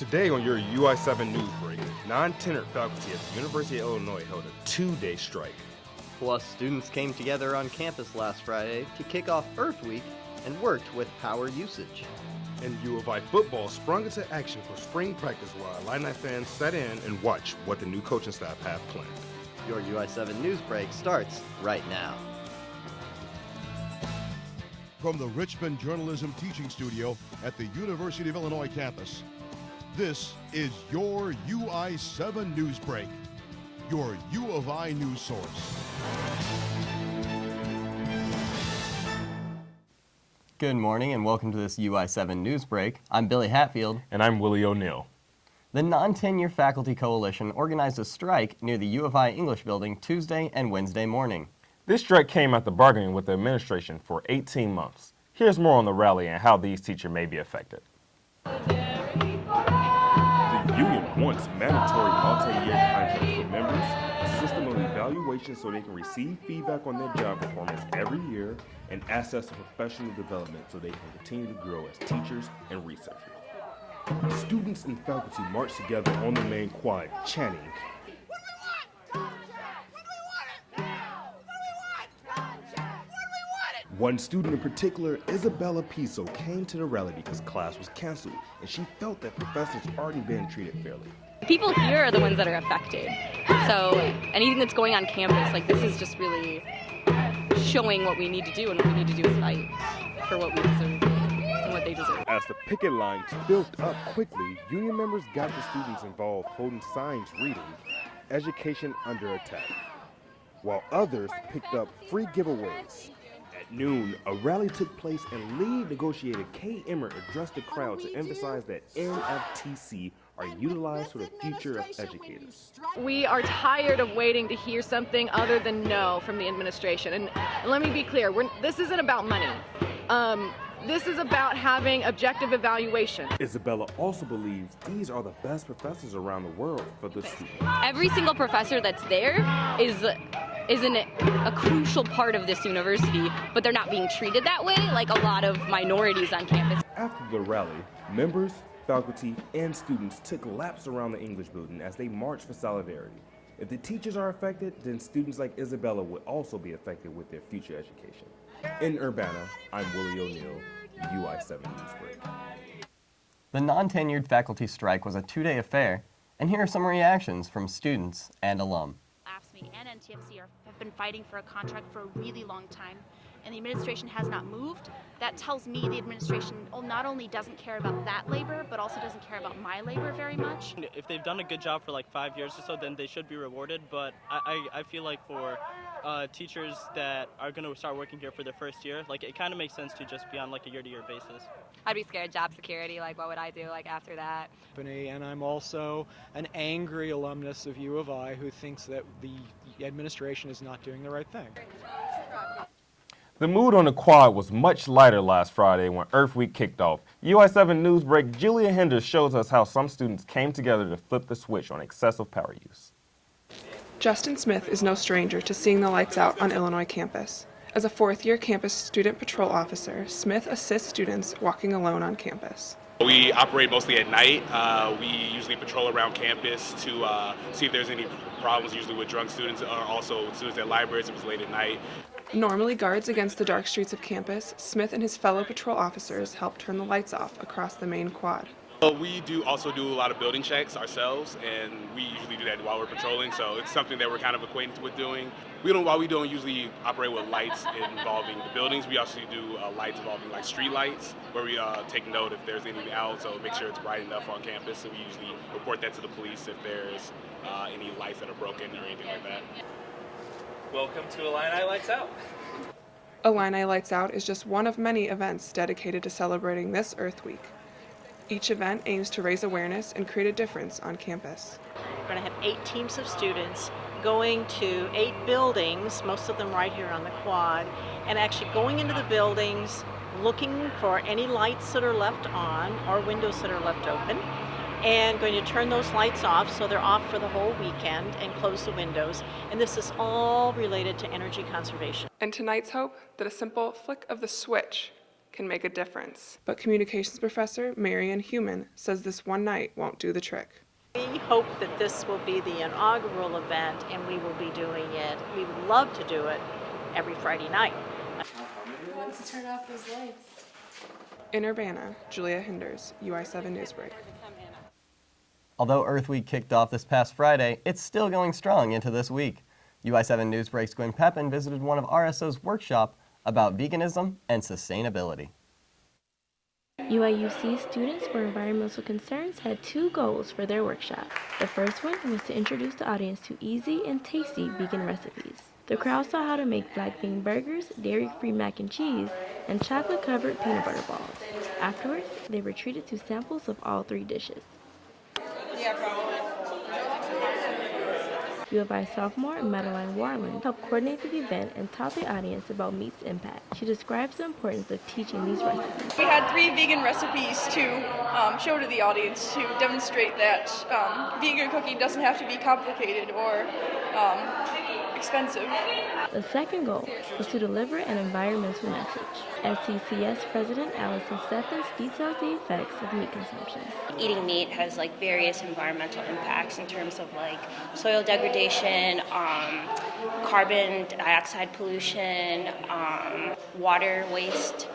Today on your UI7 Newsbreak, non-tenured faculty at the University of Illinois held a 2-day strike. Plus, students came together on campus last Friday to kick off Earth Week and worked with power usage. And U of I football sprung into action for spring practice while Illini fans sat in and watched what the new coaching staff have planned. Your UI7 Newsbreak starts right now. From the Richmond Journalism Teaching Studio at the University of Illinois campus, this is your UI7 Newsbreak, your U of I news source. Good morning and welcome to this UI7 Newsbreak. I'm Billy Hatfield. And I'm Willie Oneal. The Non-Tenure Faculty Coalition organized a strike near the U of I English building Tuesday and Wednesday morning. This strike came after bargaining with the administration for 18 months. Here's more on the rally and how these teachers may be affected. The union wants mandatory multi-year contracts for members, a system of evaluation so they can receive feedback on their job performance every year, and access to professional development so they can continue to grow as teachers and researchers. Students and faculty marched together on the main quad, chanting, One student in particular, Isabella Piso, came to the rally because class was canceled, and she felt that professors aren't being treated fairly. People here are the ones that are affected. So anything that's going on campus, like this is just really showing what we need to do, and what we need to do is fight for what we deserve and what they deserve. As the picket lines built up quickly, union members got the students involved holding signs reading, "Education under attack," while others picked up free giveaways. At noon, a rally took place and lead negotiator Kay Emmer addressed the crowd to emphasize that NFTC are utilized for the future of educators. We are tired of waiting to hear something other than no from the administration. And let me be clear, this isn't about money. This is about having objective evaluation. Isabella also believes these are the best professors around the world for the students. Every single professor that's there is a crucial part of this university, but they're not being treated that way like a lot of minorities on campus. After the rally, members, faculty, and students took laps around the English building as they marched for solidarity. If the teachers are affected, then students like Isabella would also be affected with their future education. In Urbana, I'm Willie Oneal, UI7 Newsbreak. The non-tenured faculty strike was a 2-day affair, and here are some reactions from students and alum. AFSCME and NTFC have been fighting for a contract for a really long time, and the administration has not moved. That tells me the administration not only doesn't care about that labor, but also doesn't care about my labor very much. If they've done a good job for like 5 years or so, then they should be rewarded, but I feel like for teachers that are going to start working here for their first year, like it kind of makes sense to just be on like a year-to-year basis. I'd be scared, job security, like what would I do like after that? And I'm also an angry alumnus of U of I who thinks that the administration is not doing the right thing. The mood on the quad was much lighter last Friday when Earth Week kicked off. UI7 Newsbreak Julia Hinders shows us how some students came together to flip the switch on excessive power use. Justin Smith is no stranger to seeing the lights out on Illinois campus. As a fourth-year campus student patrol officer, Smith assists students walking alone on campus. We operate mostly at night. We usually patrol around campus to see if there's any problems, usually with drunk students or also students at libraries if it's late at night. Normally guards against the dark streets of campus, Smith and his fellow patrol officers help turn the lights off across the main quad. We also do a lot of building checks ourselves, and we usually do that while we're patrolling, so it's something that we're kind of acquainted with doing. While we don't usually operate with lights involving the buildings, we also do lights involving like street lights, where we take note if there's any out, so make sure it's bright enough on campus, so we usually report that to the police if there's any lights that are broken or anything like that. Welcome to Illini Lights Out. Illini Lights Out is just one of many events dedicated to celebrating this Earth Week. Each event aims to raise awareness and create a difference on campus. We're going to have 8 teams of students going to 8 buildings, most of them right here on the quad, and actually going into the buildings, looking for any lights that are left on or windows that are left open, and going to turn those lights off so they're off for the whole weekend and close the windows. And this is all related to energy conservation. And tonight's hope that a simple flick of the switch can make a difference. But communications professor Marianne Human says this one night won't do the trick. We hope that this will be the inaugural event and we will be doing it. We would love to do it every Friday night. Who wants to turn off those lights? In Urbana, Julia Hinders, UI7 Newsbreak. Although Earth Week kicked off this past Friday, it's still going strong into this week. UI7 Newsbreak's Gwen Peppin visited one of RSO's workshop about veganism and sustainability. UIUC Students for Environmental Concerns had two goals for their workshop. The first one was to introduce the audience to easy and tasty vegan recipes. The crowd saw how to make black bean burgers, dairy-free mac and cheese, and chocolate-covered peanut butter balls. Afterwards, they were treated to samples of all three dishes. U of I sophomore Madeline Warland helped coordinate the event and taught the audience about meat's impact. She describes the importance of teaching these recipes. We had 3 vegan recipes to show to the audience to demonstrate that vegan cooking doesn't have to be complicated or expensive. The second goal was to deliver an environmental message. SCCS President Allison Stephens details the effects of meat consumption. Eating meat has various environmental impacts in terms of soil degradation, carbon dioxide pollution, water waste,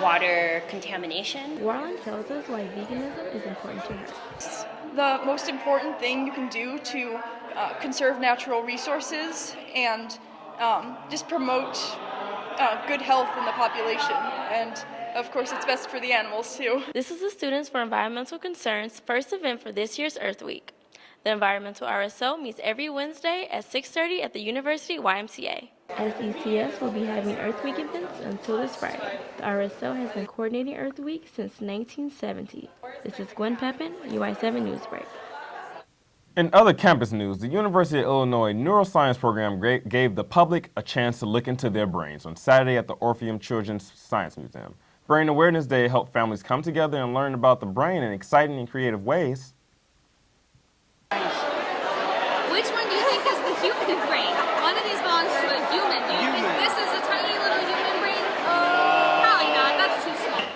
water contamination. Warland tells us why veganism is important to her. The most important thing you can do to conserve natural resources and just promote good health in the population. And of course, it's best for the animals too. This is the Students for Environmental Concerns first event for this year's Earth Week. The Environmental RSO meets every Wednesday at 6:30 at the University YMCA. SECS will be having Earth Week events until this Friday. The RSO has been coordinating Earth Week since 1970. This is Gwen Peppin, UI7 Newsbreak. In other campus news, the University of Illinois Neuroscience Program gave the public a chance to look into their brains on Saturday at the Orpheum Children's Science Museum. Brain Awareness Day helped families come together and learn about the brain in exciting and creative ways. Which one do you think is the human brain? One of these belongs to a human. Do you think this is a tiny little human brain? Probably not. That's too small.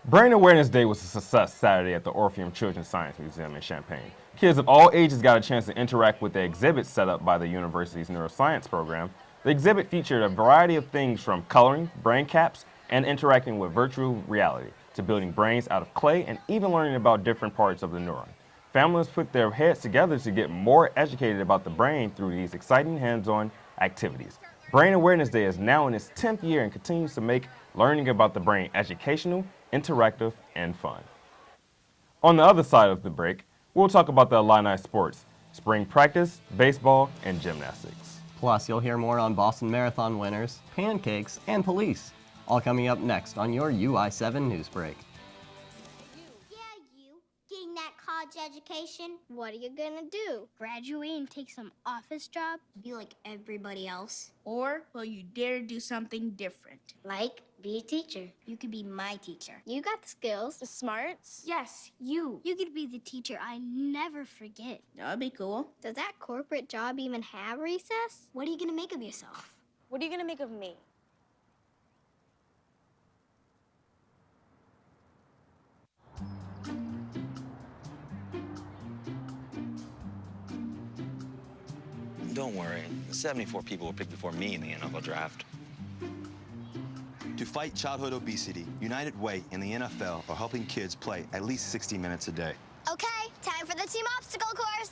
Brain Awareness Day was a success Saturday at the Orpheum Children's Science Museum in Champaign. Kids of all ages got a chance to interact with the exhibit set up by the university's neuroscience program. The exhibit featured a variety of things from coloring, brain caps, and interacting with virtual reality, to building brains out of clay and even learning about different parts of the neuron. Families put their heads together to get more educated about the brain through these exciting hands-on activities. Brain Awareness Day is now in its 10th year and continues to make learning about the brain educational, interactive, and fun. On the other side of the break, we'll talk about the Illini sports, spring practice, baseball, and gymnastics. Plus, you'll hear more on Boston Marathon winners, pancakes, and police, all coming up next on your UI7 Newsbreak. Getting that college education, what are you gonna do? Graduate and take some office job? Be like everybody else? Or will you dare do something different? Like, be a teacher. You could be my teacher. You got the skills. The smarts. Yes, you. You could be the teacher I never forget. That'd be cool. Does that corporate job even have recess? What are you gonna make of yourself? What are you gonna make of me? Don't worry, 74 people were picked before me in the NFL draft. To fight childhood obesity, United Way and the NFL are helping kids play at least 60 minutes a day. Okay, time for the team obstacle course.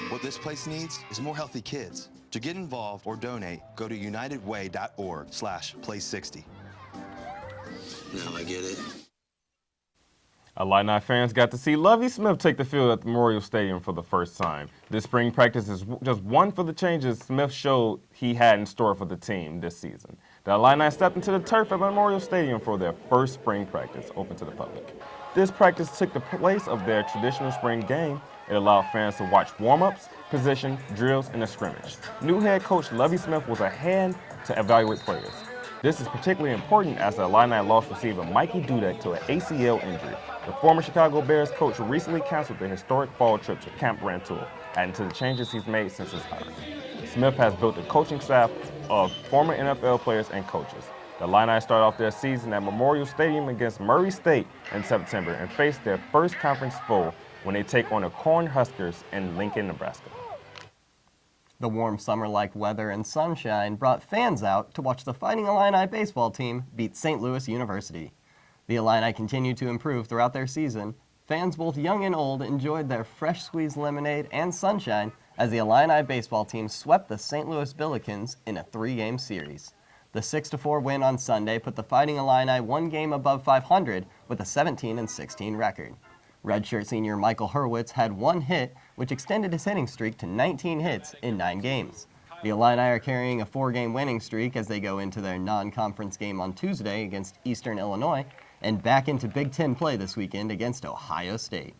What this place needs is more healthy kids. To get involved or donate, go to unitedway.org/play60. Now I get it. Illini fans got to see Lovie Smith take the field at the Memorial Stadium for the first time. This spring practice is just one for the changes Smith showed he had in store for the team this season. The Illini stepped into the turf at Memorial Stadium for their first spring practice, open to the public. This practice took the place of their traditional spring game. It allowed fans to watch warm-ups, position, drills, and a scrimmage. New head coach Lovie Smith was ahead to evaluate players. This is particularly important as the Illini lost receiver Mikey Dudek to an ACL injury. The former Chicago Bears coach recently canceled the historic fall trip to Camp Rantoul, adding to the changes he's made since his hiring. Smith has built a coaching staff of former NFL players and coaches. The Illini start off their season at Memorial Stadium against Murray State in September and face their first conference foe when they take on the Cornhuskers in Lincoln, Nebraska. The warm summer-like weather and sunshine brought fans out to watch the Fighting Illini baseball team beat St. Louis University. The Illini continued to improve throughout their season. Fans both young and old enjoyed their fresh squeezed lemonade and sunshine as the Illini baseball team swept the St. Louis Billikens in a 3-game series. The 6-4 win on Sunday put the Fighting Illini one game above 500 with a 17-16 record. Redshirt senior Michael Hurwitz had one hit, which extended his hitting streak to 19 hits in 9 games. The Illini are carrying a 4-game winning streak as they go into their non-conference game on Tuesday against Eastern Illinois and back into Big Ten play this weekend against Ohio State.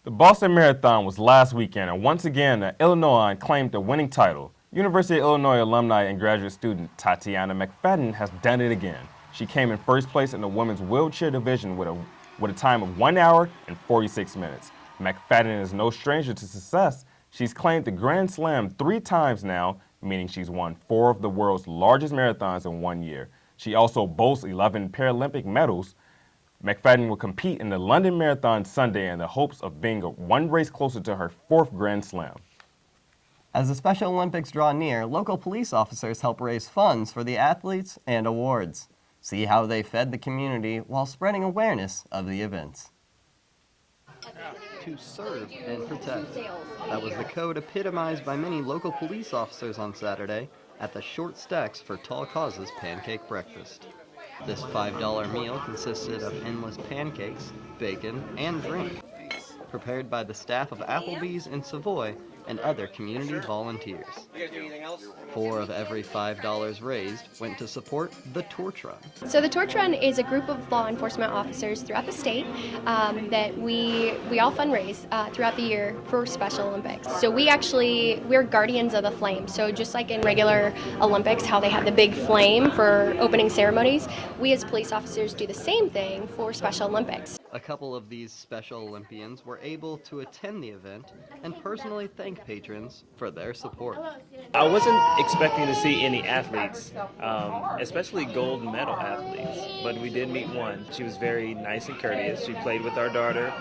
The Boston Marathon was last weekend, and once again, the Illinois claimed the winning title. University of Illinois alumni and graduate student Tatiana McFadden has done it again. She came in first place in the women's wheelchair division with a time of 1 hour and 46 minutes. McFadden is no stranger to success. She's claimed the Grand Slam 3 times now, meaning she's won 4 of the world's largest marathons in 1 year. She also boasts 11 Paralympic medals. McFadden will compete in the London Marathon Sunday in the hopes of being one race closer to her 4th Grand Slam. As the Special Olympics draw near, local police officers help raise funds for the athletes and awards. See how they fed the community while spreading awareness of the events. To serve and protect. That was the code epitomized by many local police officers on Saturday at the Short Stacks for Tall Causes pancake breakfast. This $5 meal consisted of endless pancakes, bacon, and drink, prepared by the staff of Applebee's in Savoy and other community volunteers. 4 of every $5 raised went to support the Torch Run. So the Torch Run is a group of law enforcement officers throughout the state that we all fundraise throughout the year for Special Olympics. So we're guardians of the flame. So just like in regular Olympics, how they have the big flame for opening ceremonies, we as police officers do the same thing for Special Olympics. A couple of these Special Olympians were able to attend the event and personally thank patrons for their support. I wasn't expecting to see any athletes, especially gold medal athletes, but we did meet one. She was very nice and courteous. She played with our daughter,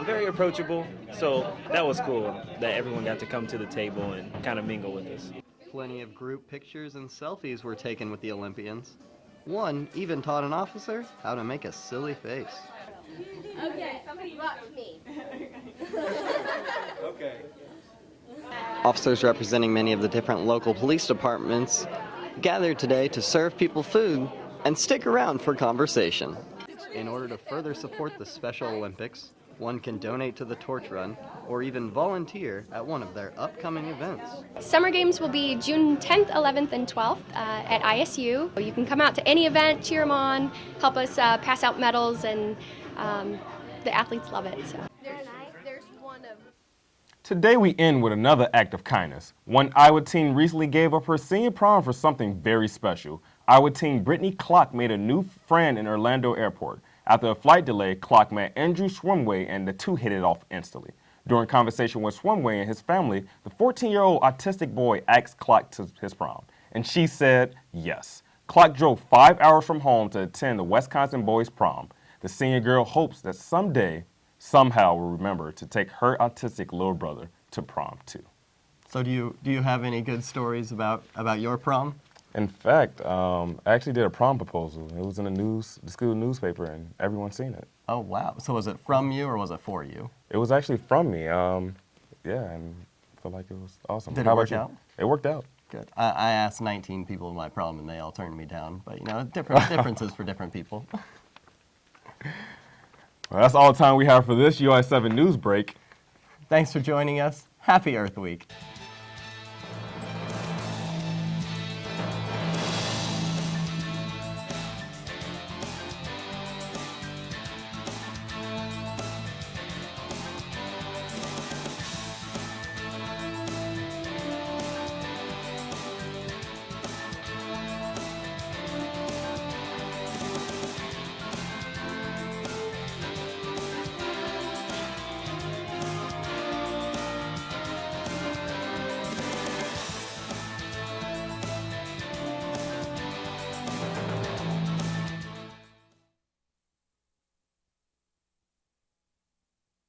very approachable, so that was cool that everyone got to come to the table and kind of mingle with us. Plenty of group pictures and selfies were taken with the Olympians. One even taught an officer how to make a silly face. Okay, somebody watch me. Okay. Officers representing many of the different local police departments gathered today to serve people food and stick around for conversation. In order to further support the Special Olympics, one can donate to the Torch Run or even volunteer at one of their upcoming events. Summer Games will be June 10th, 11th, and 12th at ISU. You can come out to any event, cheer them on, help us pass out medals, and the athletes love it. So. There's one of... Today we end with another act of kindness. One Iowa teen recently gave up her senior prom for something very special. Iowa teen Brittany Clark made a new friend in Orlando Airport. After a flight delay, Clark met Andrew Swimway and the two hit it off instantly. During conversation with Swimway and his family, the 14-year-old autistic boy asked Clark to his prom, and she said yes. Clark drove 5 hours from home to attend the Wisconsin boys' prom. The senior girl hopes that someday, somehow will remember to take her autistic little brother to prom too. So do you have any good stories about your prom? In fact, I actually did a prom proposal. It was in the school newspaper, and everyone's seen it. Oh, wow. So was it from you or was it for you? It was actually from me. Yeah, and I felt like it was awesome. Did it work out? It worked out. Good. I asked 19 people in my prom, and they all turned me down. But, differences for different people. Well, that's all the time we have for this UI7 News Break. Thanks for joining us. Happy Earth Week.